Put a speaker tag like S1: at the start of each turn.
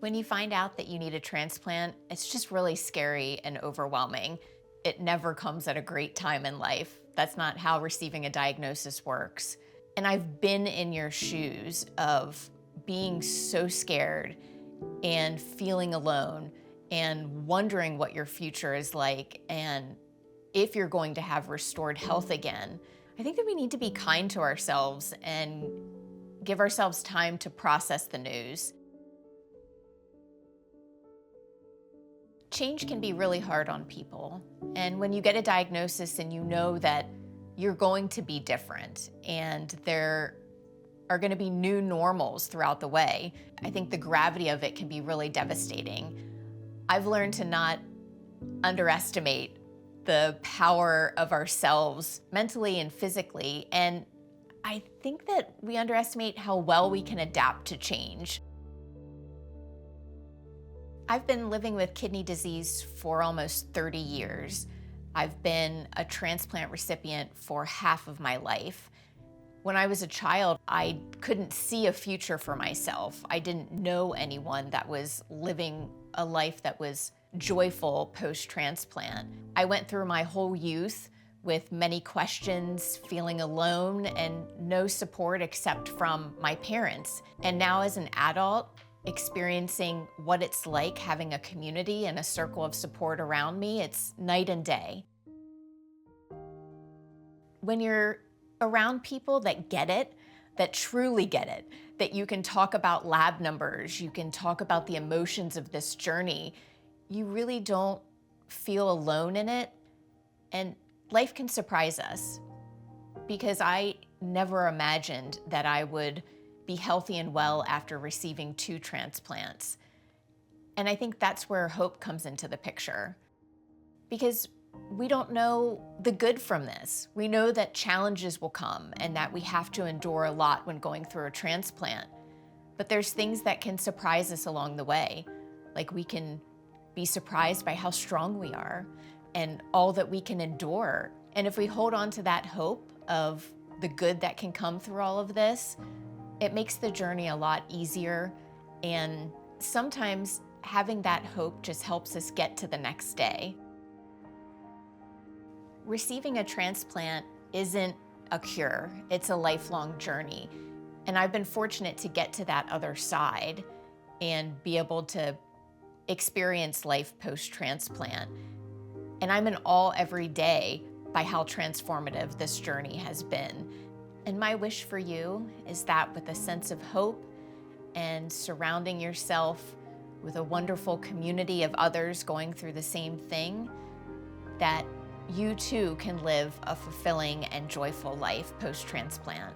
S1: When you find out that you need a transplant, it's just really scary and overwhelming. It never comes at a great time in life. That's not how receiving a diagnosis works. And I've been in your shoes of being so scared and feeling alone and wondering what your future is like and if you're going to have restored health again. I think that we need to be kind to ourselves and give ourselves time to process the news. Change can be really hard on people. And when you get a diagnosis and you know that you're going to be different and there are going to be new normals throughout the way, I think the gravity of it can be really devastating. I've learned to not underestimate the power of ourselves mentally and physically. And I think that we underestimate how well we can adapt to change. I've been living with kidney disease for almost 30 years. I've been a transplant recipient for half of my life. When I was a child, I couldn't see a future for myself. I didn't know anyone that was living a life that was joyful post-transplant. I went through my whole youth with many questions, feeling alone, and no support except from my parents. And now as an adult, experiencing what it's like having a community and a circle of support around me, it's night and day. When you're around people that get it, that truly get it, that you can talk about lab numbers, you can talk about the emotions of this journey, you really don't feel alone in it. And life can surprise us, because I never imagined that I would be healthy and well after receiving 2 transplants. And I think that's where hope comes into the picture, because we don't know the good from this. We know that challenges will come and that we have to endure a lot when going through a transplant. But there's things that can surprise us along the way. Like, we can be surprised by how strong we are and all that we can endure. And if we hold on to that hope of the good that can come through all of this, it makes the journey a lot easier. And sometimes having that hope just helps us get to the next day. Receiving a transplant isn't a cure, it's a lifelong journey. And I've been fortunate to get to that other side and be able to experience life post-transplant. And I'm in awe every day by how transformative this journey has been. And my wish for you is that, with a sense of hope and surrounding yourself with a wonderful community of others going through the same thing, that you too can live a fulfilling and joyful life post-transplant.